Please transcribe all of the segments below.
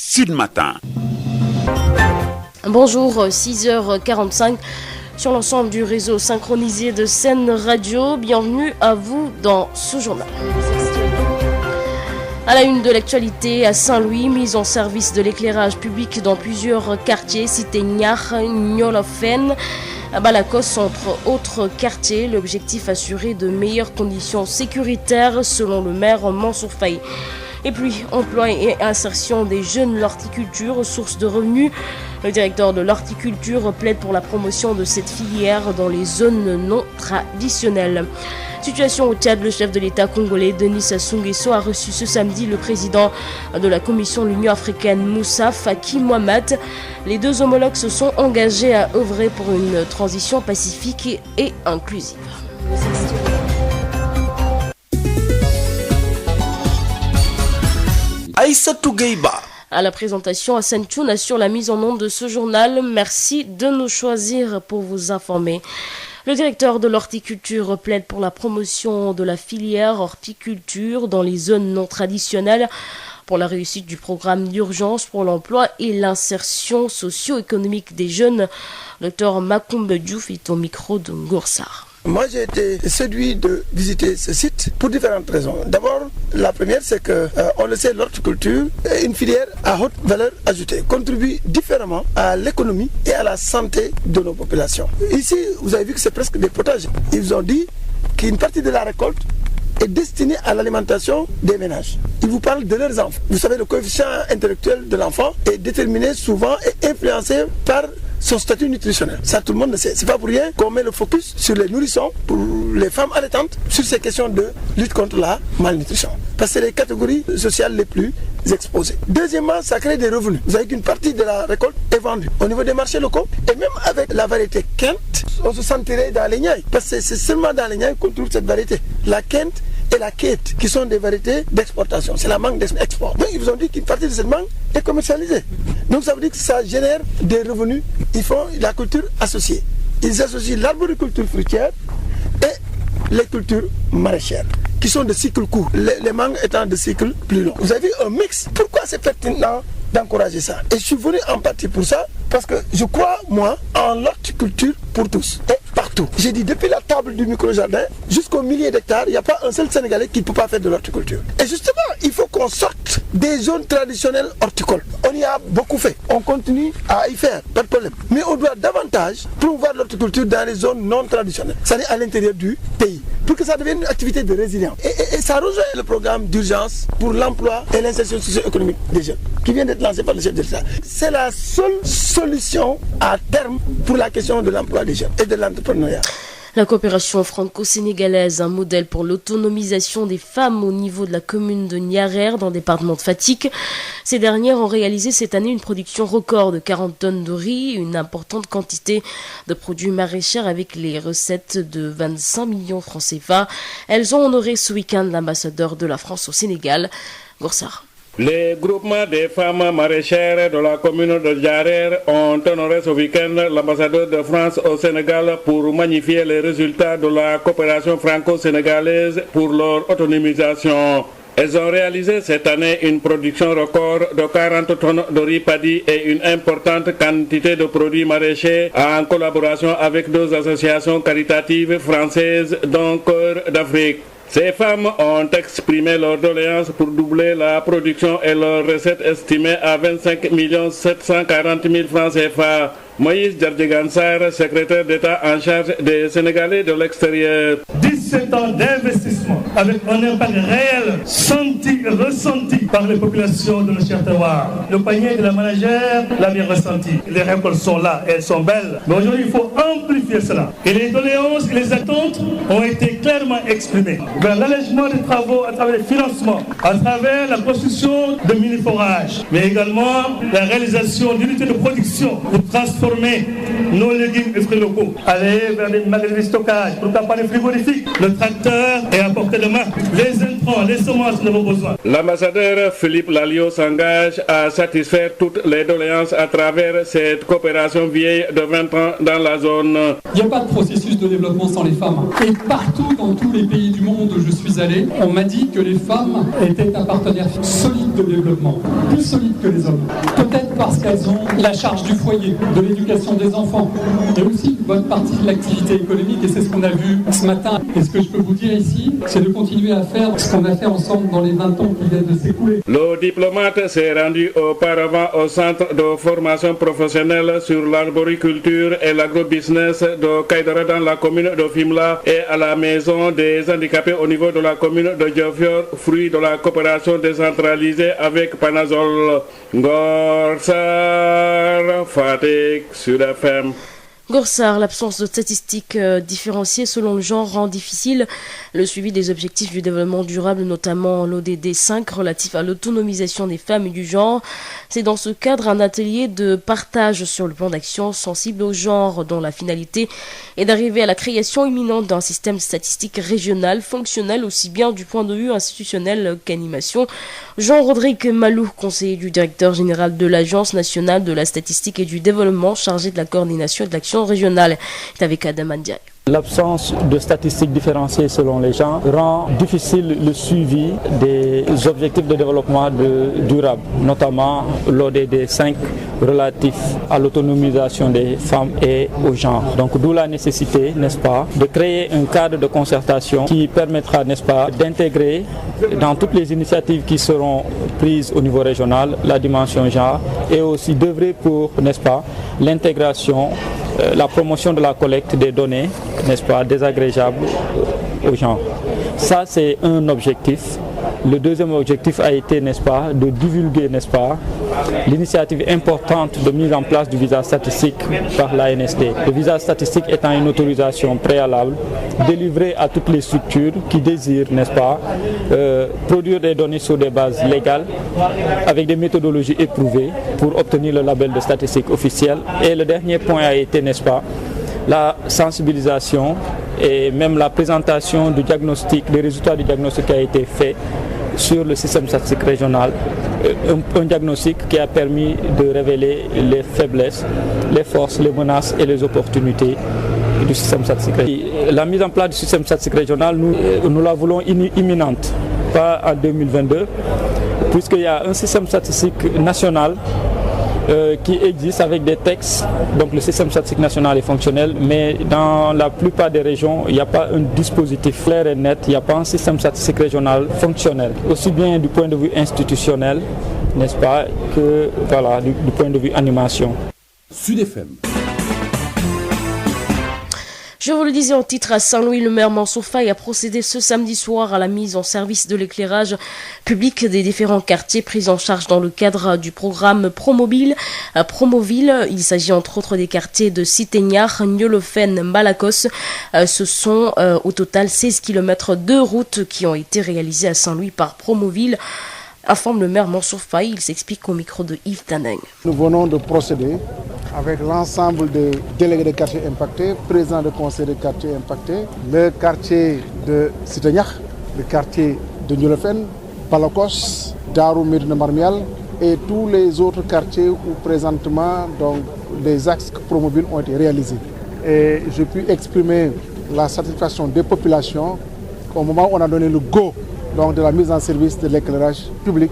Sud Matin. Bonjour, 6h45 sur l'ensemble du réseau synchronisé de Sen Radio. Bienvenue à vous dans ce journal. À la une de l'actualité, à Saint-Louis, mise en service de l'éclairage public dans plusieurs quartiers, cité Niar, Gnolofen, à Balakos, entre autres quartiers. L'objectif assurer de meilleures conditions sécuritaires selon le maire Mansour Faye. Et puis, emploi et insertion des jeunes, l'horticulture, source de revenus. Le directeur de l'horticulture plaide pour la promotion de cette filière dans les zones non traditionnelles. Situation au Tchad, le chef de l'État congolais Denis Sassou Nguesso a reçu ce samedi le président de la Commission de l'Union africaine Moussa Faki Mohamed. Les deux homologues se sont engagés à œuvrer pour une transition pacifique et inclusive. Aïssatou Gueiba. À la présentation, Hassan Tchoun assure la mise en onde de ce journal. Merci de nous choisir pour vous informer. Le directeur de l'horticulture plaide pour la promotion de la filière horticulture dans les zones non traditionnelles pour la réussite du programme d'urgence pour l'emploi et l'insertion socio-économique des jeunes. Dr Macoumbe Diouf est au micro de Ngoursar. Moi, j'ai été séduit de visiter ce site pour différentes raisons. D'abord, la première, c'est que, on le sait, l'horticulture est une filière à haute valeur ajoutée, contribue différemment à l'économie et à la santé de nos populations. Ici, vous avez vu que c'est presque des potagers. Ils vous ont dit qu'une partie de la récolte est destinée à l'alimentation des ménages. Ils vous parlent de leurs enfants. Vous savez, le coefficient intellectuel de l'enfant est déterminé souvent et influencé par son statut nutritionnel. Ça, tout le monde le sait. C'est pas pour rien qu'on met le focus sur les nourrissons, pour les femmes allaitantes, sur ces questions de lutte contre la malnutrition. Parce que c'est les catégories sociales les plus exposées. Deuxièmement, ça crée des revenus. Vous savez qu'une partie de la récolte est vendue au niveau des marchés locaux. Et même avec la variété Kent, on se sentirait dans les Niayes. Parce que c'est seulement dans les Niayes qu'on trouve cette variété. La Kent et la Kate, qui sont des variétés d'exportation. C'est la mangue d'export. Donc ils vous ont dit qu'une partie de cette mangue est commercialisée. Donc ça veut dire que ça génère des revenus. Ils font la culture associée. Ils associent l'arboriculture fruitière et les cultures maraîchères, qui sont de cycle court, les mangues étant de cycle plus long. Vous avez un mix. Pourquoi c'est pertinent d'encourager ça? Et je suis venu en partie pour ça, parce que je crois, moi, en l'horticulture pour tous et partout. J'ai dit, depuis la table du micro-jardin jusqu'aux milliers d'hectares, il n'y a pas un seul Sénégalais qui ne peut pas faire de l'horticulture. Et justement, il faut qu'on sorte des zones traditionnelles horticoles. On y a beaucoup fait. On continue à y faire, pas de problème. Mais on doit davantage promouvoir l'horticulture dans les zones non traditionnelles, c'est-à-dire à l'intérieur du pays, pour que ça devienne une activité de résilience. Et ça rejoint le programme d'urgence pour l'emploi et l'insertion socio-économique des jeunes, qui vient d'être lancé par le chef de l'État. C'est la seule solution à terme pour la question de l'emploi des jeunes et de l'entrepreneuriat. La coopération franco-sénégalaise, un modèle pour l'autonomisation des femmes au niveau de la commune de Niarer dans le département de Fatick. Ces dernières ont réalisé cette année une production record de 40 tonnes de riz, une importante quantité de produits maraîchers avec les recettes de 25 millions francs CFA. Elles ont honoré ce week-end l'ambassadeur de la France au Sénégal, Ngoursar. Les groupements des femmes maraîchères de la commune de Niarer ont honoré ce week-end l'ambassadeur de France au Sénégal pour magnifier les résultats de la coopération franco-sénégalaise pour leur autonomisation. Elles ont réalisé cette année une production record de 40 tonnes de riz paddy et une importante quantité de produits maraîchers en collaboration avec deux associations caritatives françaises dont Cœur d'Afrique. Ces femmes ont exprimé leur doléance pour doubler la production et leur recette estimée à 25 740 000 francs CFA. Moïse Djardjegansar, secrétaire d'État en charge des Sénégalais de l'extérieur. 17 ans d'investissement avec un impact réel senti et ressenti par les populations de nos chers terroirs. Le panier de la ménagère l'a bien ressenti. Les récoltes sont là, elles sont belles. Mais aujourd'hui, il faut amplifier cela. Et les doléances et les attentes ont été clairement exprimées vers l'allègement des travaux à travers les financements, à travers la construction de mini-forages, mais également la réalisation d'unités de production pour transformer nos légumes et fruits locaux, aller vers des magasins de stockage, pourquoi pas des frigorifiques, Le tracteur est à portée de main. Les intrants, les semences, nous avons besoin. L'ambassadeur Philippe Lalliot s'engage à satisfaire toutes les doléances à travers cette coopération vieille de 20 ans dans la zone. Il n'y a pas de processus de développement sans les femmes. Et partout dans tous les pays du monde où je suis allé, on m'a dit que les femmes étaient un partenaire solide de développement, plus solide que les hommes. Peut-être parce qu'elles ont la charge du foyer, de l'éducation des enfants, et aussi une bonne partie de l'activité économique, et c'est ce qu'on a vu ce matin. Et ce que je peux vous dire ici, c'est de continuer à faire ce qu'on a fait ensemble dans les 20 ans qui viennent de s'écouler. Le diplomate s'est rendu auparavant au centre de formation professionnelle sur l'arboriculture et l'agrobusiness de Kaïdara dans la commune de Fimela et à la maison des handicapés au niveau de la commune de Diofior, fruit de la coopération décentralisée avec Panazol. Ngor Sarr, Fatick, Sud FM. Gorsar, l'absence de statistiques différenciées selon le genre rend difficile le suivi des objectifs du développement durable, notamment l'ODD 5 relatif à l'autonomisation des femmes et du genre. C'est dans ce cadre un atelier de partage sur le plan d'action sensible au genre dont la finalité est d'arriver à la création imminente d'un système statistique régional fonctionnel aussi bien du point de vue institutionnel qu'animation. Jean-Rodrigue Malou, conseiller du directeur général de l'Agence nationale de la statistique et du développement chargé de la coordination et de l'action régionale, est avec Adam Andiaye. L'absence de statistiques différenciées selon les genres rend difficile le suivi des objectifs de développement durable, notamment l'ODD 5 relatif à l'autonomisation des femmes et au genre. Donc d'où la nécessité, n'est-ce pas, de créer un cadre de concertation qui permettra, n'est-ce pas, d'intégrer dans toutes les initiatives qui seront prises au niveau régional la dimension genre et aussi d'œuvrer pour, n'est-ce pas, l'intégration, la promotion de la collecte des données, n'est-ce pas, désagrégables aux gens. Ça, c'est un objectif. Le deuxième objectif a été, n'est-ce pas, de divulguer, n'est-ce pas, l'initiative importante de mise en place du visa statistique par l'ANSD. Le visa statistique étant une autorisation préalable délivrée à toutes les structures qui désirent, n'est-ce pas, produire des données sur des bases légales avec des méthodologies éprouvées pour obtenir le label de statistique officielle. Et le dernier point a été, n'est-ce pas, la sensibilisation et même la présentation du diagnostic, des résultats du diagnostic qui a été fait sur le système statistique régional, un diagnostic qui a permis de révéler les faiblesses, les forces, les menaces et les opportunités du système statistique régional. La mise en place du système statistique régional, nous la voulons imminente, pas en 2022, puisqu'il y a un système statistique national qui existe avec des textes. Donc le système statistique national est fonctionnel, mais dans la plupart des régions, il n'y a pas un dispositif clair et net, il n'y a pas un système statistique régional fonctionnel, aussi bien du point de vue institutionnel, n'est-ce pas, que voilà, du point de vue animation. Sud FM. Je vous le disais en titre, à Saint-Louis, le maire Mansour Faye a procédé ce samedi soir à la mise en service de l'éclairage public des différents quartiers pris en charge dans le cadre du programme Promoville. Il s'agit entre autres des quartiers de Sitegnar, Niolofen, Malakos. Ce sont au total 16 km de routes qui ont été réalisés à Saint-Louis par Promoville, informe le maire Mansour Faye. Il s'explique au micro de Yves Taneng. Nous venons de procéder avec l'ensemble des délégués de quartiers impactés, présidents de conseil de quartiers impactés, le quartier de Sitegnar, le quartier de Niolofen, Palakos, Darou Medina Marmial et tous les autres quartiers où présentement donc, les axes Promoville ont été réalisés. Et je puis exprimer la satisfaction des populations au moment où on a donné le go donc, de la mise en service de l'éclairage public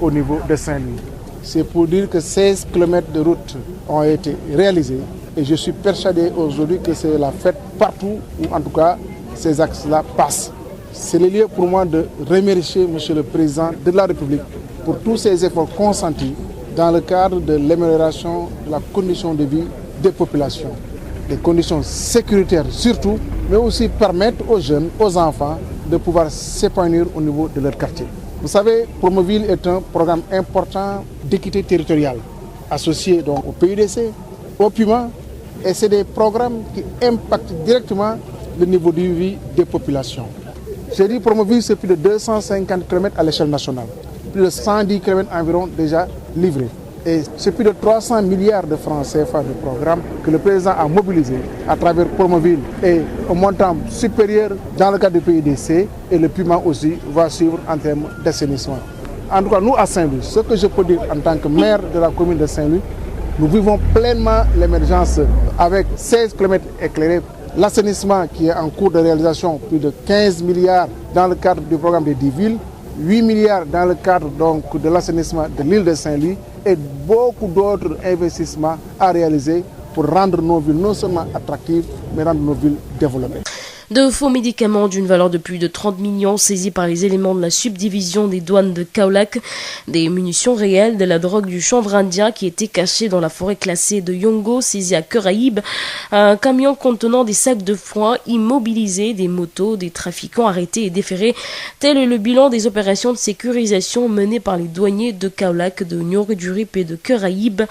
au niveau de Saint-Louis. C'est pour dire que 16 km de route ont été réalisés et je suis persuadé aujourd'hui que c'est la fête partout où en tout cas ces axes-là passent. C'est le lieu pour moi de remercier M. le Président de la République pour tous ces efforts consentis dans le cadre de l'amélioration de la condition de vie des populations. Des conditions sécuritaires surtout, mais aussi permettre aux jeunes, aux enfants de pouvoir s'épanouir au niveau de leur quartier. Vous savez, Promoville est un programme important d'équité territoriale, associé donc au PUDC, au PUMA, et c'est des programmes qui impactent directement le niveau de vie des populations. J'ai dit Promoville, c'est plus de 250 km à l'échelle nationale, plus de 110 km environ déjà livrés. Et c'est plus de 300 milliards de francs CFA de programme que le président a mobilisé à travers Promoville et au montant supérieur dans le cadre du PIDC, et le paiement aussi va suivre en termes d'assainissement. En tout cas, nous à Saint-Louis, ce que je peux dire en tant que maire de la commune de Saint-Louis, nous vivons pleinement l'émergence avec 16 km éclairés. L'assainissement qui est en cours de réalisation, plus de 15 milliards dans le cadre du programme des 10 villes, 8 milliards dans le cadre donc de l'assainissement de l'île de Saint-Louis et beaucoup d'autres investissements à réaliser pour rendre nos villes non seulement attractives, mais rendre nos villes développées. De faux médicaments d'une valeur de plus de 30 millions saisis par les éléments de la subdivision des douanes de Kaolack, des munitions réelles, de la drogue du chanvre indien qui était cachée dans la forêt classée de Yongo, saisie à Caraïbes, un camion contenant des sacs de foin immobilisés, des motos, des trafiquants arrêtés et déférés. Tel est le bilan des opérations de sécurisation menées par les douaniers de Kaolack, de Nioro-du-Rip et de Caraïbes.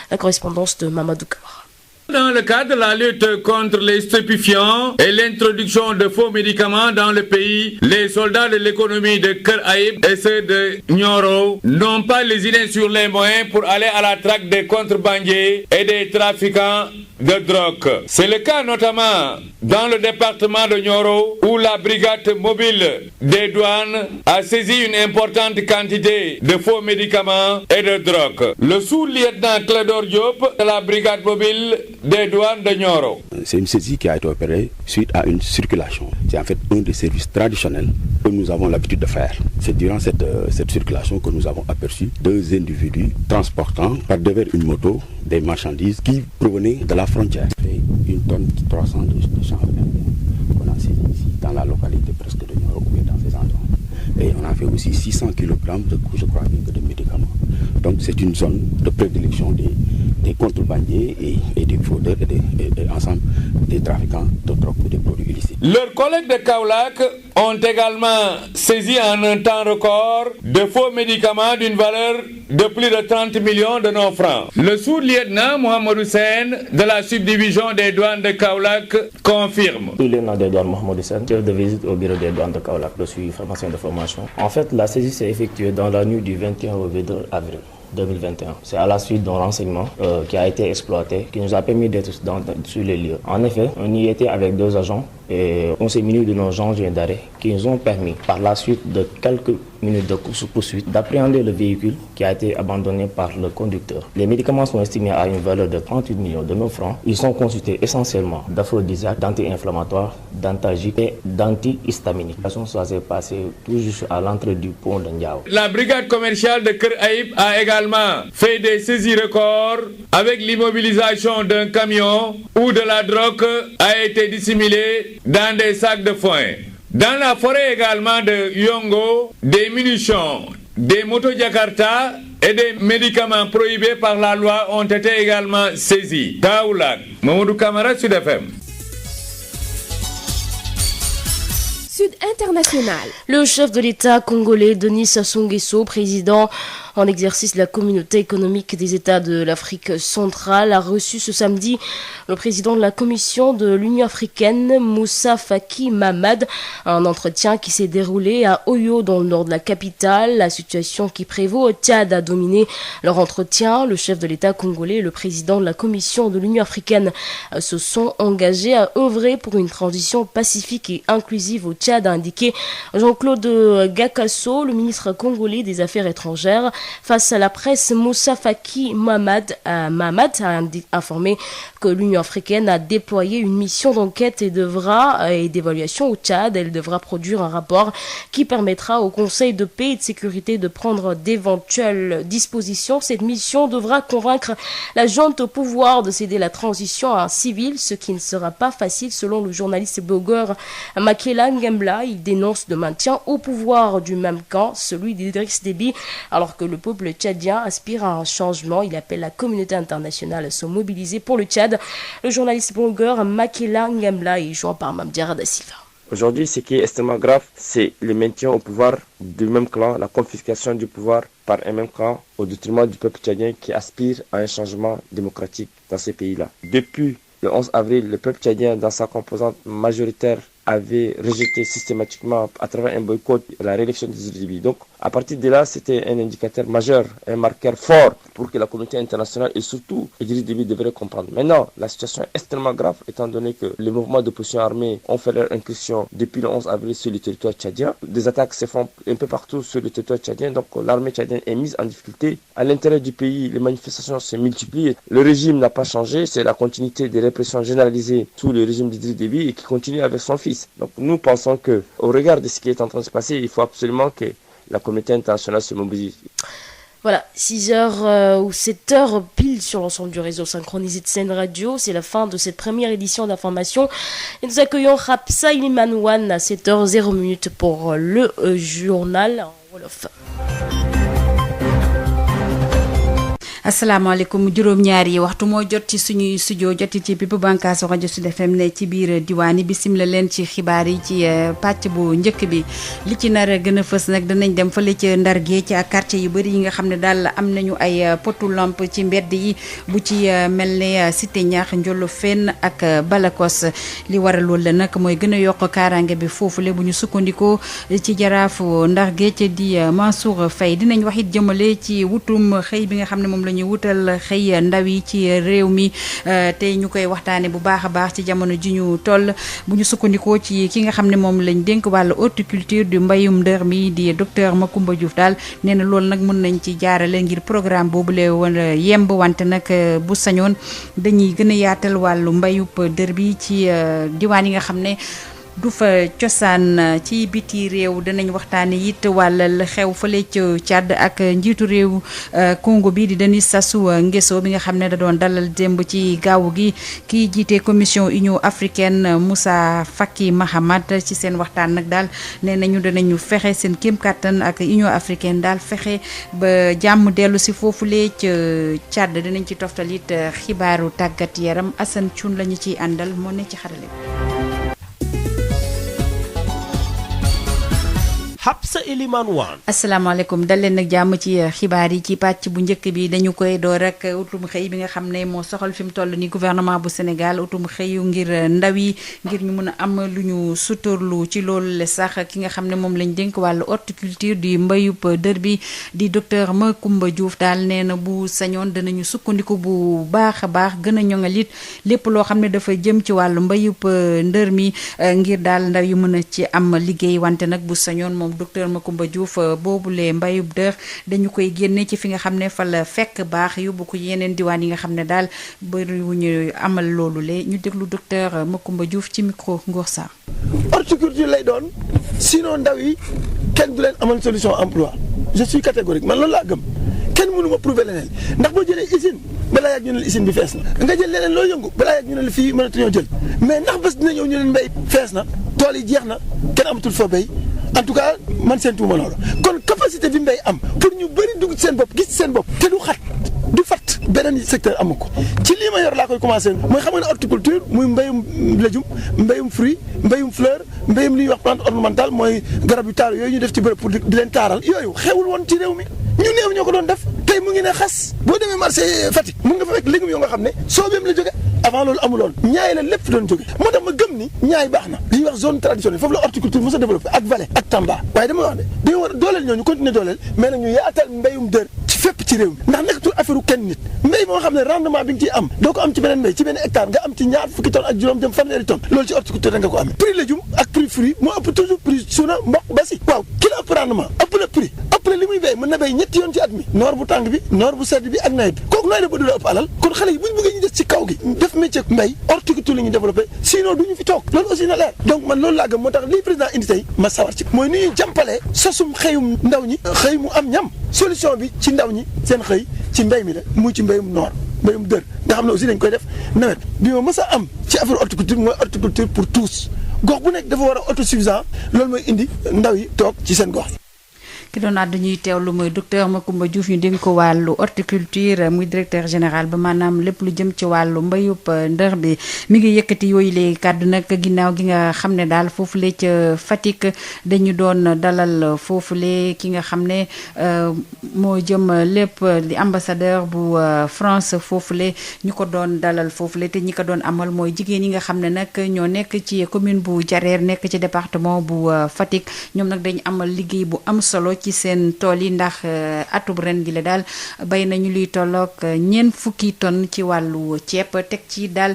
La correspondance de Mamadou Kamara. Dans le cadre de la lutte contre les stupéfiants et l'introduction de faux médicaments dans le pays, les soldats de l'économie de Caraïbes et ceux de Nioro n'ont pas les idées sur les moyens pour aller à la traque des contrebandiers et des trafiquants de drogue. C'est le cas notamment dans le département de Nioro où la brigade mobile des douanes a saisi une importante quantité de faux médicaments et de drogue. Le sous-lieutenant Clédor Diop de la brigade mobile des douanes de Nioro. C'est une saisie qui a été opérée suite à une circulation. C'est en fait un des services traditionnels que nous avons l'habitude de faire. C'est durant cette circulation que nous avons aperçu 2 individus transportant par devers une moto des marchandises qui provenaient de la frontière. Une tonne 300 de chanvre qu'on a saisi ici dans la localité presque de Nioro ou dans ces endroits. Et on a fait aussi 600 kg de, je crois, de médicaments. Donc c'est une zone de prédilection des contrebandiers et des fraudeurs et ensemble des trafiquants de drogue ou des produits illicites. Leurs collègues de Kaolack ont également saisi en un temps record de faux médicaments d'une valeur de plus de 30 millions de nos francs. Le sous-lieutenant Mohamed Hussein de la subdivision des douanes de Kaolack confirme. Sous-lieutenant des douanes Mohamed Hussein, chef de visite au bureau des douanes de Kaolack, je suis pharmacien de formation. En fait, la saisie s'est effectuée dans la nuit du 21 au 22 avril 2021. C'est à la suite d'un renseignement qui a été exploité, qui nous a permis d'être sur les lieux. En effet, on y était avec 2 agents et on s'est muni de nos engins d'arrêt qui nous ont permis, par la suite de quelques minutes de course-poursuite, d'appréhender le véhicule qui a été abandonné par le conducteur. Les médicaments sont estimés à une valeur de 38 millions de nos francs. Ils sont constitués essentiellement d'aphrodisiaques, d'anti-inflammatoires, d'antalgiques et d'antihistaminiques. Ça s'est passé tout juste à l'entrée du pont de Ndiao. La brigade commerciale de Caraïbes a également fait des saisies records avec l'immobilisation d'un camion où de la drogue a été dissimulée dans des sacs de foin. Dans la forêt également de Yongo, des munitions, des motos Jakarta et des médicaments prohibés par la loi ont été également saisis. Kaolack, Mamadou Kamara, Sud FM. Sud International. Le chef de l'État congolais, Denis Sassou Nguesso, président en exercice de la communauté économique des États de l'Afrique centrale, a reçu ce samedi le président de la commission de l'Union africaine, Moussa Faki Mahamat. Un entretien qui s'est déroulé à Oyo, dans le nord de la capitale. La situation qui prévaut au Tchad a dominé leur entretien. Le chef de l'État congolais et le président de la commission de l'Union africaine se sont engagés à œuvrer pour une transition pacifique et inclusive au Tchad, a indiqué Jean-Claude Gakasso, le ministre congolais des Affaires étrangères. Face à la presse, Moussa Faki Mahamat a informé que l'Union africaine a déployé une mission d'enquête et d'évaluation au Tchad. Elle devra produire un rapport qui permettra au Conseil de paix et de sécurité de prendre d'éventuelles dispositions. Cette mission devra convaincre la junte au pouvoir de céder la transition à un civil, ce qui ne sera pas facile selon le journaliste blogueur Makela Ngembla. Il dénonce le maintien au pouvoir du même camp, celui d'Idriss Déby, alors que le peuple tchadien aspire à un changement. Il appelle la communauté internationale à se mobiliser pour le Tchad. Le journaliste blogueur Makela Ngembla est joint par Mamdiara Da Silva. Aujourd'hui, ce qui est extrêmement grave, c'est le maintien au pouvoir du même clan, la confiscation du pouvoir par un même clan au détriment du peuple tchadien qui aspire à un changement démocratique dans ces pays-là. Depuis le 11 avril, le peuple tchadien, dans sa composante majoritaire, avait rejeté systématiquement à travers un boycott la réélection d'Idriss Déby. Donc, À partir de là, c'était un indicateur majeur, un marqueur fort pour que la communauté internationale et surtout Idriss Déby devraient comprendre. Maintenant, la situation est extrêmement grave étant donné que les mouvements d'opposition armée ont fait leur incursion depuis le 11 avril sur le territoire tchadien. Des attaques se font un peu partout sur le territoire tchadien, donc l'armée tchadienne est mise en difficulté. À l'intérieur du pays, les manifestations se multiplient. Le régime n'a pas changé, c'est la continuité des répressions généralisées sous le régime d'Idriss Déby et qui continue avec son fils. Donc nous pensons que, au regard de ce qui est en train de se passer, il faut absolument que la communauté internationale se mobilise. Voilà, 6h ou 7h pile sur l'ensemble du réseau synchronisé de Sen Radio. C'est la fin de cette première édition d'information. Et nous accueillons Hapsa Ilimanouane à 7h00 pour le journal en Wolof. asalaamaaleykum juróom-ñaari waxtu moo jot ci suñuy studio joti ci bépp bànkaasu rajo Sud FM ne ci biir diwaan yi bisimila leen ci xibaar yi ci pàcc bu njëkk bi li ci nar a gën a fës nag danañ dem fële ca Ndar Géej ci ak quartier yu bëri yi nga xam ne daal am nañu ay potu lampe ci mbedd yi bu ci mel ne Cité Ñaax Njolofeen ak Balakos li waral loolu la nag mooy gën a yokk kaaraange bi foofule bu ñu sukkandikoo ci jaraafu Ndar Géej di Mansour Faye dinañ wax it jëmale ci wutum xëy bi nga xam ne moom la ñu wutal xëy ndaw yi ci réew mi te ñu koy waxtaane bu baax a baax ci jamono ji ñu toll bu ñu sukkandikoo ci ki nga xam ne moom lañ dénk wàllu horticulture du mbayum ndër mi di docteur Macoumba Diouf daal nee na loolu nag mën nañ ci jaarale ngir programme boobu lee wala yemb wante nag bu sañoon dañuy gën a yaatal wàllu mbayub dër bi ci diwaan yi nga xam ne du fa cosaan ci biti réew danañ waxtaane it wàllal xew fële ca Tchad ak njiitu réew Congo bi di Denis Sassou Nguesso bi nga xam ne da doon dalal démb ci gaawu gi kii jiite commission Union africaine Moussa Faki Mahamat ci seen waxtaan nag daal nee nañu danañu fexe seen kéem kàttan ak Union africaine daal fexe ba jàmm dellu si foofulee ca Tchad dinañ ci toftal it xibaaru tàggat yaram Assane Thioune lañu ciy àndal moo ne ci xarale. Hapsa Ilimanouane. asalaamaaleykum dal leen nag jàmm ci xibaar yi ci pàcc bu njëkk bi dañu koy door rek utum xëy bi nga xam ne moo soxal fi mu toll ni gouvernement bu Sénégal utum xëyu ngir ndaw yi ngir ñu mën a am lu ñu suturlu ci loolu le sax ki nga xam ne moom lañ dénk wàllu horticulture di mbayub dër bi di docteur Macoumba Diouf daal nee na bu sañoon danañu sukkandiku bu baax a baax gën a ñoŋal it lépp loo xam ne dafa jëm ci wàllu mbayub ndër mi ngir daal ndaw yi mën a ci am liggéey wante nag bu sañoon moom docteur Macoumba Diouf boobule mbayub dër dañu koy génne ci fi nga xam ne fa la fekk baax yóbbu ko yeneen diwaan yi nga xam ne daal bëri wu ñu amal loolu le ñu déglu docteur Macoumba Diouf ci micro Ngor Sarr. horticulture lay doon sinon ndaw yi kenn du leen amal solution emploi je suis catégorique man loolu laa gëm kenn mënu ma prouver leneen ndax boo jëlee usine balaa yàgg ñu ne la usine bi fees na nga jël leneen loo yëngu balaa yàgg ñu ne la fii mënatuñoo jël mais ndax bés dina ñëw ñu leen mbéy fees na tool yi jeex na kenn amatul fa béy en tout cas man seen tuuma loolu kon capacité bi mbéy am pour ñu bëri dugg ci seen bopp gis ci seen bopp te du xat du fat beneen secteur amu ko ci lii ma yor laa koy commencé mooy xam nga ne horticulture muy mbéyum légume mbéyum fruit mbéyum fleur mbéyum li ñuy wax plante ornementale mooy garab yu taaru yooyu ñu def ci bërëb pour di leen taaral yooyu xewul woon ci réew mi ñu néew ñoo ko doon def tey mu ngi ne xas boo demee marché Fatick mun nga fa fekk légumes yoo nga xam ne soobeem la jóge avant loolu amuloon ñaay la lépp doon jóge moo tax ma gëm ni ñaay baax na li ñuy wax zone traditionnelle foofu la horticulture mos a développé ak Valais ak Tamba waaye dama wax ne dañoo war a dooleel ñooñu continuer dooleel mais nag ñu yaatal mbéyum dër ci fépp ci réew mi ndax nekkatul affaire u kenn nit mbéy moo xam ne rendement bi nga ciy am doo ko am ci beneen mbéy ci benn hectare nga am ci ñaar fukki tonnes ak juróom jëm fanweeri tonnes loolu ci horticulture da nga ko amee prix légume ak prix fruit moo ëpp toujours prix suuna mboq basi waaw ki la ëpp rendement ëpp na prix ëpp na li muy béy mën na béy ñetti yoon ci at mi noor bu tàng bi noor bu sedd bi ak nawet bi kooku nooy def ba du la ëpp alal kon xale yi buñ bëggee ñu des ci kaw gi def métier mbéy horticulture la ñuy développé sinon du ñu fi toog loolu aussi na leer donc man loolu laa gëm moo tax lii président indi tey ma sawar ci mooy ni ñuy jàmpalee sosum xëyum ndaw ñi xëy mu am ñam solution bi ci ndaw ñi seen xëy ci mbéy mi la muy ci mbéyum noor mbéyum dër nga xam ne aussi dañ koy def nawet bi ma mës a am ci affaire horticulture mooy horticulture pour tous gox bu nekk dafa war a autosuffisant loolu mooy indi ndaw yi toog ci seen gox yi. ki doon àddu ñuy teewlu mooy docteur Macoumba Diouf ñu dénk ko wàllu horticulture muy directeur général ba maanaam lépp lu jëm ci wàllu mbayub ndër bi mi ngi yëkkati yooyu léegi kàddu nag ginnaaw gi nga xam ne daal foofule ca Fatick dañu doon dalal foofule ki nga xam ne moo jëm lépp di ambassadeur bu France foofule ñu ko doon dalal foofule te ñi ko doon amal mooy jigéen yi nga xam ne nag ñoo nekk ci commune bu Diarère nekk ci département bu Fatick ñoom nag dañu amal liggéey bu am solo ci seen tool yi ndax atub ren gi la daal bay nañu luy tolloog 40 tonnes ci wàllu ceeb teg ci daal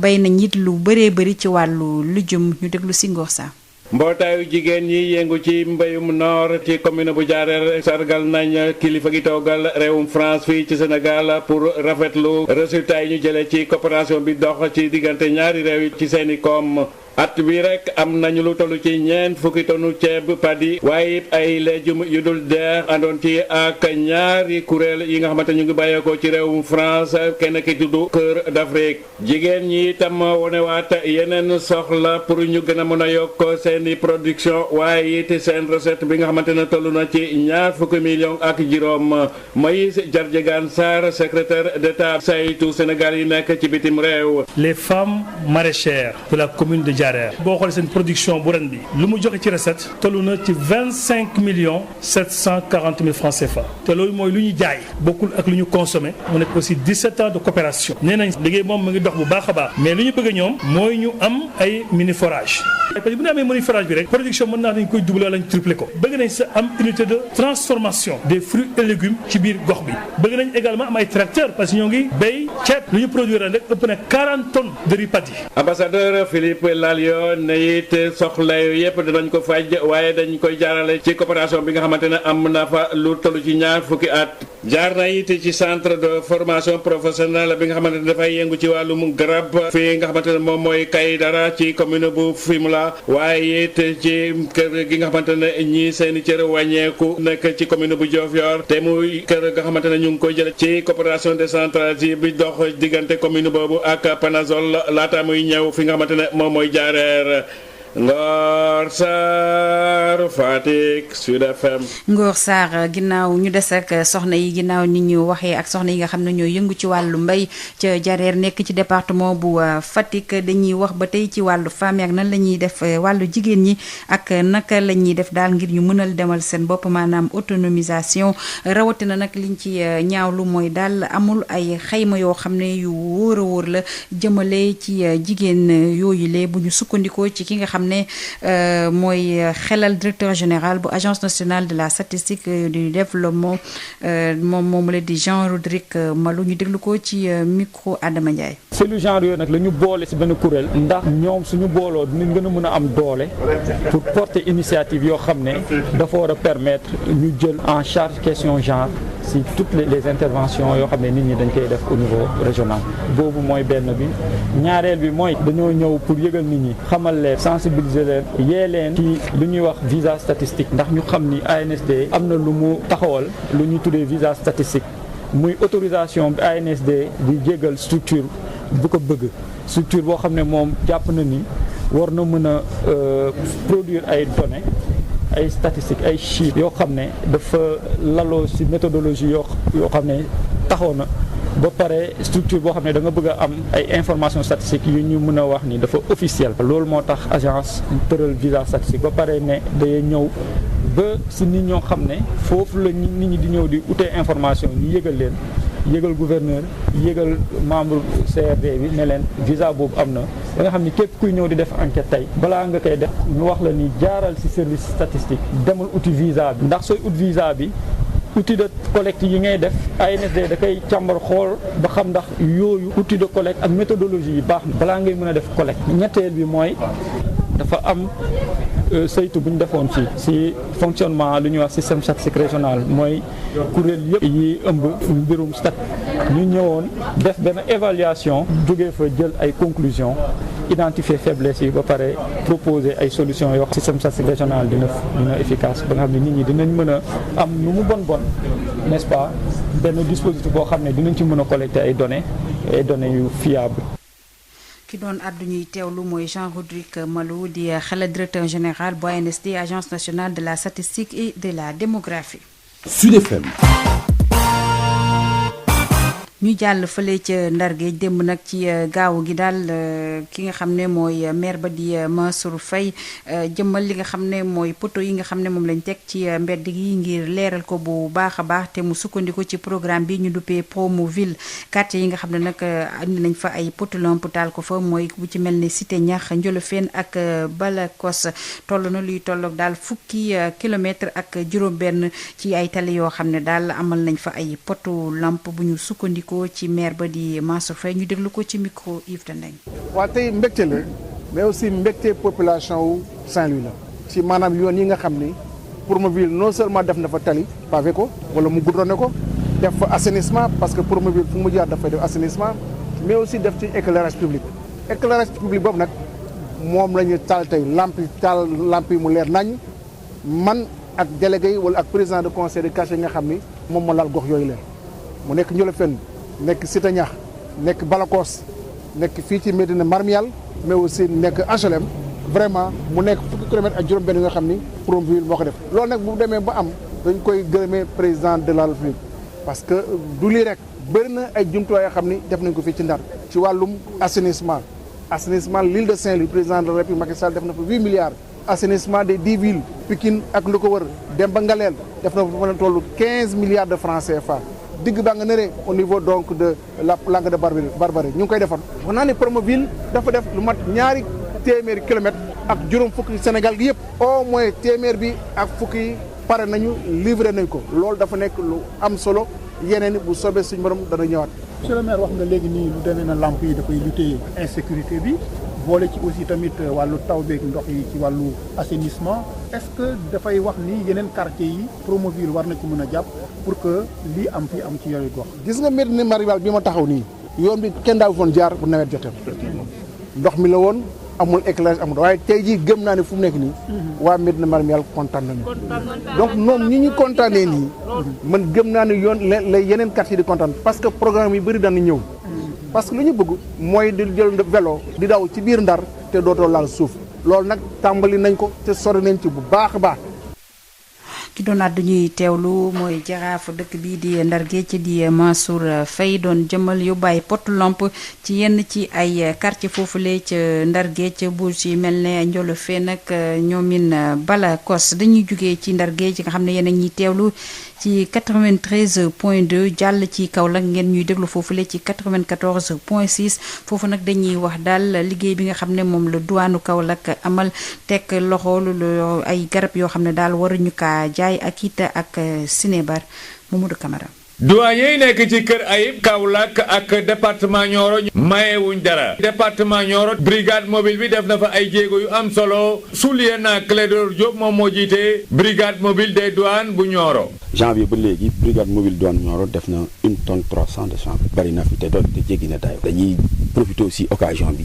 bay nañ it lu bëree bëri ci wàllu lujum ñu déglu si Ngor Sa. mbootaayu jigéen ñi yëngu ci mbéyum noor ci commune bu Diarère sargal nañ kilifa gi toogal réewum France fii ci Sénégal pour rafetlu résultat yi ñu jëlee ci coopération bi dox ci diggante ñaari réew yi ci seeni koom. at bi rek am nañu lu tollu ci 40 tonnes ceeb padi waaye ay légumes yu dul deex àndoon ci ak ñaari kuréel yi nga xamante ñu ngi bàyyeekoo ci réewum France kenn ki tudd Cœur d'Afrique jigéen ñi itam wonewaat yeneen soxla pour ñu gën a mën a yokk seeni production waaye it seen recette bi nga xamante ne toll na ci 20 millions ak juróom. Moïse Diardiegane Sarr secrétaire d'État saytu Sénégal yi nekk ci bitim réew. Les femmes maraîchères de la commune de Diarère boo xoolee seen production bu ren bi lu mu joxe ci recette toll na ci 25,740,000 francs CFA te loolu mooy lu ñu jaay bokkul ak lu ñu consommé mu nekk aussi 17 ans de coopération nee nañ liggéey moom mu ngi dox bu baax a baax mais lu ñu bëgg ñoom mooy ñu am ay mini forage parce que bu ñu amee mini forage bi rek production mën naa dañ koy doubler wala ñu tripler ko bëgg nañ sa am unité de transformation des fruits et légumes ci biir gox bi bëgg nañ également am ay tracteurs parce que ñoo ngi béy ceeb lu ñu produire rek ëpp na 40 tonnes de riz padi. Ambassadeur Philippe Lalliot ne it soxla yëpp dinañ ko faj waaye dañ koy jaarale ci coopération bi nga xamante ne am na fa lu toll ci 20 at jaar na it ci centre de formation professionnelle bi nga xamante ne dafay yëngu ci wàllum garab fii nga xamante ne moom mooy Kaydara ci commune bu Fimela waaye it ci kër gi nga xamante ne ñii seeni cër wàññeeku nekk ci commune bu Diofior te muy kër nga xamante ne ñu ngi koy jële ci coopération décentralisée bi dox diggante commune boobu ak Panazol laata muy ñëw fi nga xamante ne moom mooy Diarère. Ngor Sarr Fatick Sud FM. Ngor Sarr ginnaaw ñu des ak soxna yi ginnaaw ni ñu waxee ak soxna yi nga xam ne ñoo yëngu ci wàllu mbay ca Diarère nekk ci département bu Fatick dañuy wax ba tey ci wàllu femme ak nan la ñuy def wàllu jigéen ñi ak naka la ñuy def daal ngir ñu mënal demal seen bopp maanaam autonomisation rawatina nag liñ ci ñaawlu mooy daal amul ay xayma yoo xam ne yu wóor a wóor la jëmale ci jigéen yooyu le bu ñu sukkandikoo ci ki nga xam ne mooy xelal directeur général bu agence nationale de la statistique du développement moom la di Jean-Rodrigue Malou ñu déglu ko ci micro Adama Ndiaye. c'est lu genre yooyu nag la ñu boole ci benn kuréel ndax ñoom suñu booloo dinañ gën a mën a am doole pour porter initiative yoo xam ne dafa war a permettre ñu jël en charge question genre ci toutes les interventions yoo xam ne nit ñi dañ koy def au niveau régional boobu mooy benn bi ñaareel bi mooy dañoo ñëw pour yëgal nit ñi xamal leen sensibiliser leen yee leen ci lu ñuy wax visa statistique ndax ñu xam ni ANSD am na lu mu taxawal lu ñuy tuddee visa statistique muy autorisation bi ANSD di jégal structure bu ko bëgg structure boo xam ne moom jàpp na ni war na mën a produire ay données ay statistiques ay chiffres yoo xam ne dafa laloo ci méthodologie yoo xam ne taxaw na ba pare structure boo xam ne da nga bëgg a am ay informations statistiques yu ñu mën a wax ni dafa officiel loolu moo tax agence tëral visa statistique ba pare ne day ñëw ba ci nit ñoo xam ne foofu la nit ñi di ñëw di utee information ñu yëgal leen yëgal gouverneur yëgal membre CRD bi ne leen visa boobu am na ba nga xam ni képp kuy ñëw di def enquête tey balaa nga koy def ñu wax la ni jaaral ci service statistique demal uti visa bi ndax sooy ut visa bi outil de collecte yi ngay def ANSD da koy càmbar xool ba xam ndax yooyu outil de collecte ak méthodologie yi baax na balaa ngay mën a def collecte ñetteel bi mooy dafa am saytu bu ñu defoon fii ci fonctionnement lu ñuy wax système statistique régional mooy kuréel yëpp yi ëmb mbirum stat ñu ñëwoon def benn évaluation jógee fa jël ay conclusions identifier faiblesse yi ba pare proposer ay solutions yoo xam système statistique régional dina efficace ba nga xam ne nit ñi dinañ mën a am nu mu bon n'est-ce pas benn dispositif boo xam ne dinañ ci mën a collecter ay données yu fiables. ki doon àddu ñuy teewlu mooy Jean-Rodrigue Malou di xelal directeur général bu ANSD agence nationale de la statistique et de la démographie. Sud FM. ñu jàll fële ca Ndar Géej démb nag ci gaawu gi daal ki nga xam ne mooy maire ba di Mansour Faye jëmmal li nga xam ne mooy poto yi nga xam ne moom lañ teg ci mbedd yi ngir leeral ko bu baax a baax te mu sukkandiku ci programme bi ñu duppee Promoville quartier yi nga xam ne nag andi nañ fa ay poto lampe taal ko fa mooy bu ci mel ne Cité Ñax Njolofeen ak Balakos toll na luy tolloog daal fukki kilomètre ak juróom-benn ci ay tali yoo xam ne daal amal nañ fa ay poto lampe bu ñu sukkandiku ci maire ba di Mansour Faye ñu déglu ko ci micro Yves Tendeng. waa tey mbégte la mais aussi mbégte population wu Saint-Louis la ci maanaam yoon yi nga xam ni Promoville non seulement def na fa tali pavé ko wala mu goudronné ko def fa assainissement parce que Promoville fu mu jaar dafay def assainissement mais aussi def ci éclairage public boobu nag moom la ñu taal tey lamp yi mu leer nañ man ak délégué yi wala ak président de conseil de quartier yi nga xam ni moom moo laal gox yooyu leen mu nekk Ndiolofène nekk Cité Ñax nekk Balakos nekk fii ci Médina Marmial mais aussi nekk HLM vraiment mu nekk fukki kilomètres ak juróom-benn yi nga xam ni Promoville moo ko def loolu nag bu demee ba am dañ koy gërëmee président de la République parce que du lii rek bëri na ay jumtuwaay yoo xam ni def nañ ko fii ci Ndar ci wàllum assainissement l'île de Saint-Louis président de la République Macky Sall def na fa 8 milliards assainissement des 10 villes Pikine ak lu ko wër dem ba Ngaleel def na fa mën a toll 15 milliards de francs CFA digg baa nga nëre au niveau donc de la langue de Barbarie ñu ngi koy defar wax naa ne Promoville dafa def lu mat ñaari téeméeri kilomètres ak juróom fukki Sénégal gi yëpp au moins téeméer bi ak fukki pare nañu livré nañ ko loolu dafa nekk lu am solo yeneen bu soobee suñu borom dana ñëwaat. monsieur le maire wax nga léegi nii lu demee na lamp yi dafay lutter insécurité bi boole ci aussi tamit wàllu taw beeg ndox yi ci wàllu assainissement est-ce que dafay wax ni yeneen quartier yi Promoville war na ci mën a jàpp pour que lii am fii am ci yooyu gox. gis nga Médina Marmial bi ma taxaw nii yoon bi kenn daaw foon jaar bu nawet jotee ndox mi la woon amul éclairage amul waaye tey jii gëm naa ne fu mu nekk nii waa Médina Marmial kontaan nañu donc ñoom ñi ñu kontaanee nii man gëm naa ne yoon la yeneen quartier di kontaan parce que programme yi bëri dana ñëw parce que lu ñu bëgg mooy di jël vélo di daw ci biir Ndar te dootoo laal suuf loolu nag tàmbali nañ ko te sori nañ ci bu baax a baax. ki doon àddu ñuy teewlu mooy jaraaf dëkk bii di Ndar Géej di Mansour Faye doon jëmal yóbbaay potu lamp ci yenn ci ay quartier foofule ca Ndar Géej bu ci mel ne Njolofeen ak ñoomin Balakos dañuy jugee ci Ndar Géej nga xam ne yéen a ñuy teewlu ci 93.2 jàll ci Kaolack ngeen ñuy déglu foofule ci 94.6 foofu nag dañuy wax daal liggéey bi nga xam ne moom la duwaanu Kaolack amal teg loxo lu ay garab yoo xam ne daal waruñu kaa jaay ak it ak Sinébar Mamadou Camara. douanier yi nekk ci Kër Ayib Kaolack ak département Nioro mayewuñ dara département Nioro brigade mobile bi def na fa ay jéego yu am solo soulier na Clédor Diop moom moo jiite brigade mobile des douanes bu Nioro. janvier ba léegi brigade mobile douane Nioro def na 1 tonne 300 de chanvre bari na fi te doon te jéggi na dayo dañuy profiter aussi occasion bi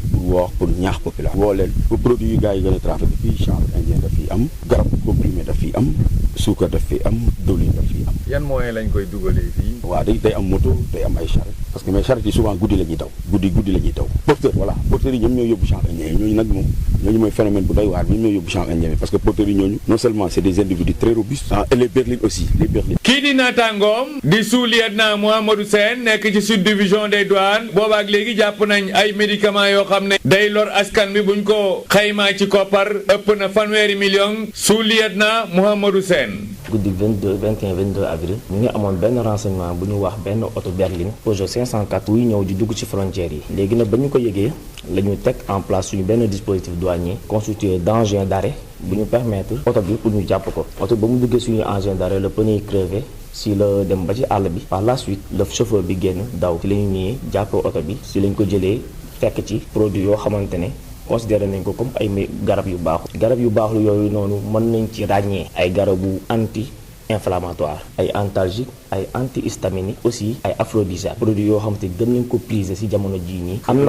pour ñaax population woo leen pour produit yu gars yi gën a trafiqué fii chanvre indien daf fi am garab comprimé daf fi am suukar daf fi am diwlin daf fi am. yan moyen lañ koy dugalee fii. waaw day am moto day am ay charrette parce que mais charrette yi souvent guddi la ñuy daw guddi la ñuy daw porteur voilà porteurs yi ñoom ñoo yóbbu chanvre indien yi ñooñu nag moom ñooñu mooy phénomène bu doy waar ñoom ñoo yóbbu chanvre indien parce que porteurs yi ñooñu non seulement c'est des individus très robustes et les berlines aussi les berlines. kii di naataangoom di sous-lieutenant Mouhamadou Sène nekk ci sous-division des douanes boobaak léegi jàpp nañ ay médicaments yoo xam ne day lor askan bi buñ ko xaymaa ci koppar ëpp na fanweeri million sous-lieutenant Mouhamadou Sène. guddi 22 avril ñu ngi amoon benn renseignement bu ñu wax benn oto berline Peugeot 504 wuy ñëw di dugg ci frontières yi léegi nag ba ñu ko yëgee la ñu teg en place suñu benn dispositif douanier constitué d'engin d'arrêt bu ñu permettre oto bi pour ñu jàpp ko oto ba mu duggee suñu engin d'arrêt le pneu crevé si la dem ba ci àll bi par la suite le chauffeur bi génn daw ci la ñu ñëwee jàpp oto bi si lañ ko jëlee fekk ci produit yoo xamante ne considéré nañ ko comme ay garab yu baaxul yooyu noonu mën nañ ci ràññee ay garabu anti-inflammatoire ay antalgique ay antihistaminique aussi ay aphrodisiaque produit yoo xamante gën nañ ko priser ci jamono jii nii am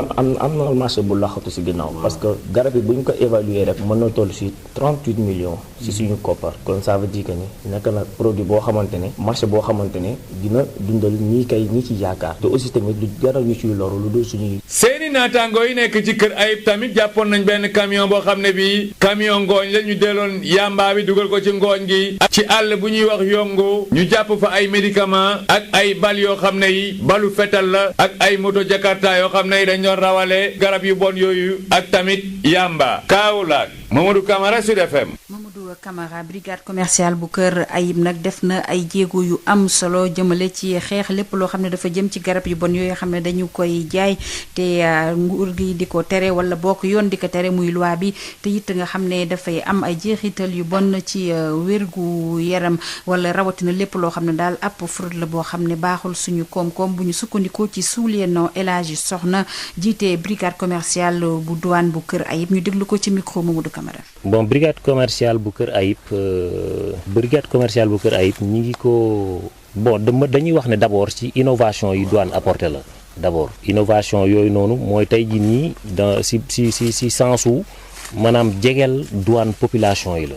na marché bu laxatu ci ginnaaw parce que garab yi bu ñu ko évaluer rek mën na toll ci 38 millions ci suñu koppar kon ça veut dire que ni nekk na produit boo xamante ne marché boo xamante ne dina dundal ñi ci yaakaar te aussi tamit du jaral ñu ciy loru lu dul suñuy seeni naataangoo yi nekk ci Kër Ayib tamit jàppoon nañ benn camion boo xam ne bii camion ngooñ la ñu delloon yamba bi dugal ko ci ngooñ gi ci àll bu ñuy wax yongo ñu jàpp fa ay médicament ak ay bal yoo xam ne yi balu fetal la ak ay moto jakarta yoo xam ne yi dañ doon rawale garab yu bon yooyu ak tamit yamba. Kaolack Mamadou Camara Sud FM. Mamadou Camara brigade commerciale bu Kër Ayib nag def na ay jéego yu am solo jëmale ci xeex lépp loo xam ne dafa jëm ci garab yu bon yooyu xam ne dañu koy jaay te nguur gi di ko tere wala bokk yoon di ko tere muy loi bi te it nga xam ne dafay am ay jeexital yu bon ci wérgu yaram wala rawatina lépp loo xam ne daal ab fraude la boo xam ne baaxul suñu koom-koom bu ñu sukkandikoo ci soulieutenant El Hadji Soxna jiite brigade commerciale bu douane bu Kër Ayib ñu déglu ko ci micro Mamadou Camara. bon brigade commerciale bu Kër Ayib ñi ngi ko bon dañuy wax ne d'abord ci innovation yi douane apporté la d'abord innovation yooyu noonu mooy tey jii nii dans si sensu maanaam jegeel douane population yi la.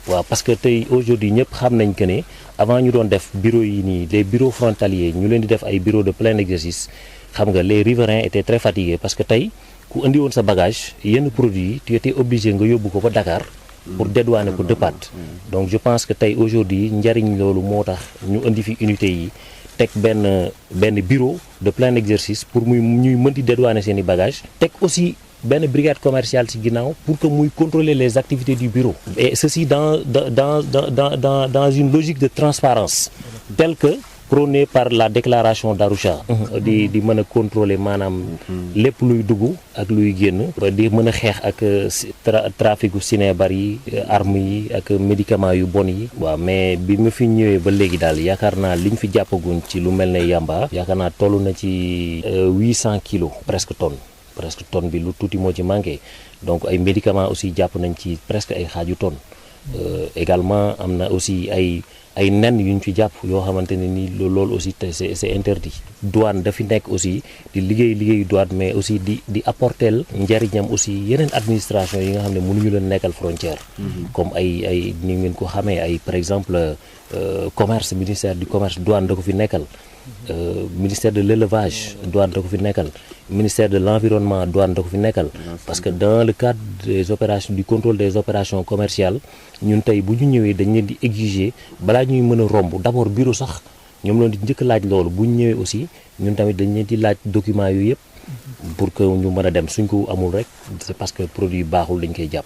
waaw parce que tey aujourd'hui ñëpp xam nañ que ne avant ñu doon def bureau yi nii les bureaux frontaliers ñu leen di def ay bureaux de plein exercice xam nga les riverains étaient très fatigués parce que tey ku indi woon sa bagage yenn produits yi tu étais obligé nga yóbbu ko ba Dakar pour dédouaner ko dëppaat donc je pense que tey aujourd'hui njariñ loolu moo tax ñu indi fi unité yi teg benn bureau de plein exercice pour ñuy mën di dédouaner seen i bagage teg aussi benn brigade commerciale ci ginnaaw pour que muy contrôler les activités du bureau et ceci dans une logique de transparence telle que prônée par la déclaration d'Arusha di mën a contrôler maanaam lépp luy dugg ak luy génn di mën a xeex ak traficu sinébar yi armes yi ak médicaments yu bon yi waaw mais bi ma fi ñëwee ba léegi daal yaakaar naa liñ fi jàppaguñ ci lu mel ne yamba yaakaar naa toll na ci 800 kilos presque tonne bi lu tuuti moo ci manqué donc ay médicaments aussi jàpp nañ ci presque ay xaaju tonne également am na aussi ay nen yu ñu fi jàpp yoo xamante ne ni loolu aussi c'est interdit douane dafi nekk aussi di liggéeyu douane mais aussi di apporter njariñam aussi yeneen administration yi nga xam ne mënuñu leen nekkal frontière comme ay ni ngeen ko xamee ay par exemple commerce ministère du commerce douane da ko fi nekkal ministère de l'élevage douane da ko fi nekkal ministère de l'environnement douane da ko fi nekkal parce que dans le cadre des opérations du contrôle des opérations commerciales ñun tey bu ñu ñëwee dañ leen di exiger balaa ñuy mën a romb d'abord bureau sax ñoom loolu di njëkk laaj loolu bu ñu ñëwee aussi ñun tamit dañ leen di laaj documents yooyu yëpp pour que ñu mën a dem suñ ko amul rek c'est parce que produit baaxul dañ koy jàpp.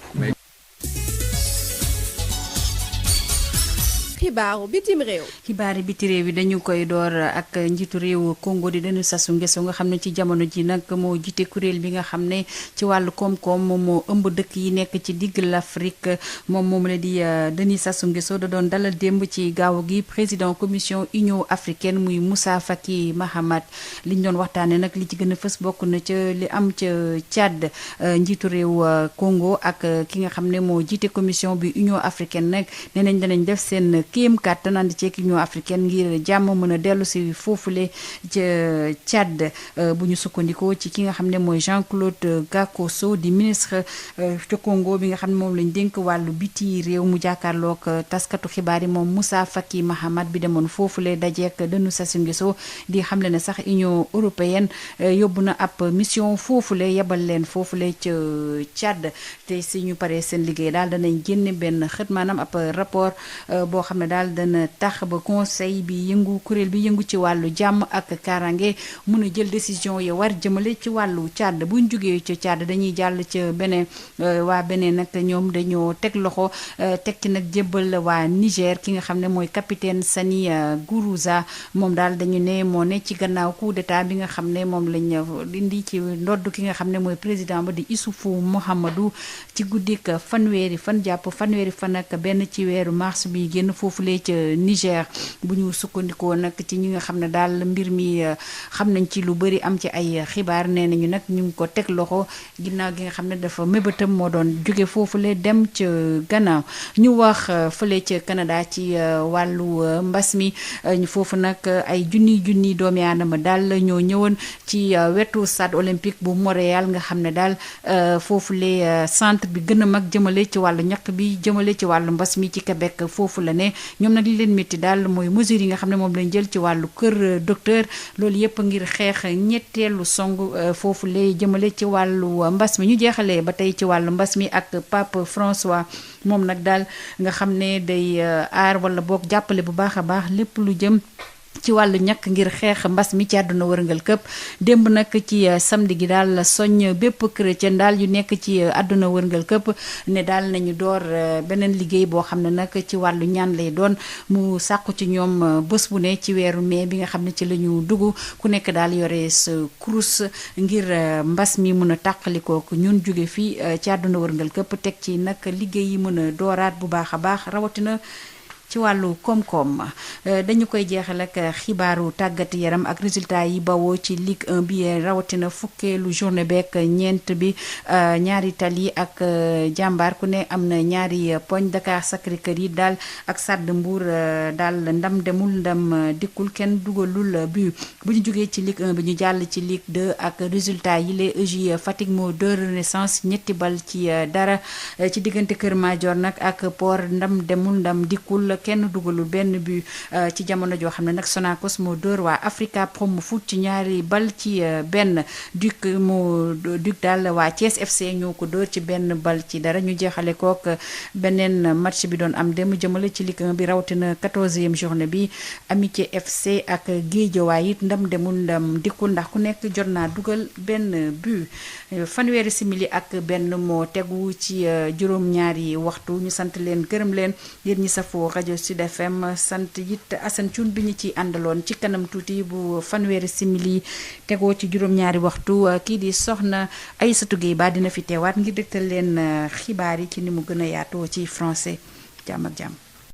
xibaaru bitim réew. xibaari biti réew yi dañu koy door ak njiitu réew Congo di Denis Sassou Nguesso nga xam ne ci jamono ji nag moo jiite kuréel bi nga xam ne ci wàllu koom-koom moom moo ëmb dëkk yi nekk ci digg l'Afrique moom la di Denis Sassou Nguesso da doon dalal démb ci gaaw gi président commission Union africaine muy Moussa Faki Mahamat li ñu doon waxtaanee nag li ci gën a fës bokk na ca li am ca Tchad njiitu réew Congo ak ki nga xam ne moo jiite commission bi Union africaine nag nee nañ danañ def seen kéem kàttan ànd ceeg Union africaine ngir jàmm mën a dellu si foofule ca Tchad bu ñu sukkandikoo ci ki nga xam ne mooy Jean-Claude Gakoso di ministre ca Congo bi nga xam ne moom lañ dénk wàllu biti réew mu jàkkaarloog taskatu xibaar yi moom Moussa Faki Mahamat bi demoon foofule dajeek Denis Sassou Nguesso di xamle ne sax Union européenne yóbbu na ab mission foofule yebal leen foofule ca Tchad te si ñu paree seen liggéey daal danañ génne benn xët maanaam ab rapport boo xam ne daal dana tax ba conseil bi yëngu kuréel bi yëngu ci wàllu jàmm ak kaaraange mun a jël décision yi war jëmale ci wàllu Tchad buñ jógee ca Tchad dañuy jàll ca beneen waa beneen nag ñoom dañoo teg loxo teg ci nag jébbal waa Niger ki nga xam ne mooy capitaine Sani Gourouza moom daal dañu ne moo ne ci gannaaw coup d'état bi nga xam ne moom lañ indi ci ndodd ki nga xam ne mooy président ba di Issoufou Mohamadou ci guddik fanweeri fan jàpp fanweeri fan ak benn ci weeru mars bi génn foofulee ca Niger bu ñu sukkandikoo nag ci ñi nga xam ne daal mbir mi xam nañ ci lu bari am ci ay xibaar nee nañu nag ñu ngi ko teg loxo ginnaaw gi nga xam ne dafa mébétam moo doon jóge foofule dem ca gannaaw ñu wax fële ca Canada ci wàllu mbas mi foofu nag ay junni doomi aadama daal ñoo ñëwoon ci wetu stade olympique bu Montréal nga xam ne daal foofule centre bi gën a mag jëmale ci wàllu ñàkk bi jëmale ci wàllu mbas mi ci Québec foofu la ne ñoom nag li leen métti daal mooy mesures yi nga xam ne moom lañ jël ci wàllu kër docteur loolu yëpp ngir xeex ñetteelu song foofu lay jëmale ci wàllu mbas mi ñu jeexalee ba tey ci wàllu mbas mi ak Pape François moom nag daal nga xam ne day aar wala boog jàppale bu baax a baax lépp lu jëm ci wàllu ñàkk ngir xeex mbas mi ci àdduna wërngal këpp démb nag ci samedi gi daal soññ bépp chrétien daal yu nekk ci àdduna wërngal këpp ne daal nañu door beneen liggéey boo xam ne nag ci wàllu ñaan lay doon mu sàkku ci ñoom bés bu ne ci weeru mai bi nga xam ne ci la ñu dugg ku nekk daal yore sa kurus ngir mbas mi mën a tàqalikoo ñun jóge fii ci àdduna wërngal këpp teg ci nag liggéey yi mën a dooraat bu baax a baax rawatina ci wàllu koom-koom dañu koy jeexal ak xibaaru tàggat yaram ak résultat yi bawoo ci Ligue 1 bi rawatina fukkeelu journée beek ñeent bi ñaari Tali ak jàmbaar ku ne am na ñaari poñ. Dakar Sacré-Cœur yi daal ak Stade Mbour daal ndam demul ndam dikkul kenn dugalul but bu ñu jógee ci Ligue 1 bi ñu jàll ci Ligue 2 ak résultat yi les EJ Fatick moo 2 Renaissance ñetti bal ci dara ci diggante Kër Madior nag ak Port ndam demul ndam dikkul kenn dugalul benn but ci jamono joo xam ne nag Sonacos moo dóor waa Africa Promo Foot ci ñaari bal ci benn Duc daal waa Thiès FC ñoo ko dóor ci benn bal ci dara ñu jeexale kook beneen match bi doon am dem jëmale ci Ligue 1 bi rawatina 14e journée bi Amitié FC ak Guédiawaye it ndam demul ndam dikkul ndax ku nekk jot naa dugal benn but fanweeri simili ak benn moo tegu ci juróom-ñaari waxtu ñu sant leen gërëm leen yéen ñi safoo rajo Sud FM sant it Assane Thioune bi ñu ci àndaloon ci kanam tuuti bu fanweeri simili tegoo ci juróom-ñaari waxtu kii di soxna Aïssatou Gueye ba dina fi teewaat ngir dégtal leen xibaar yi ci ni mu gën a yaatoo ci français jàmm ak jàmm.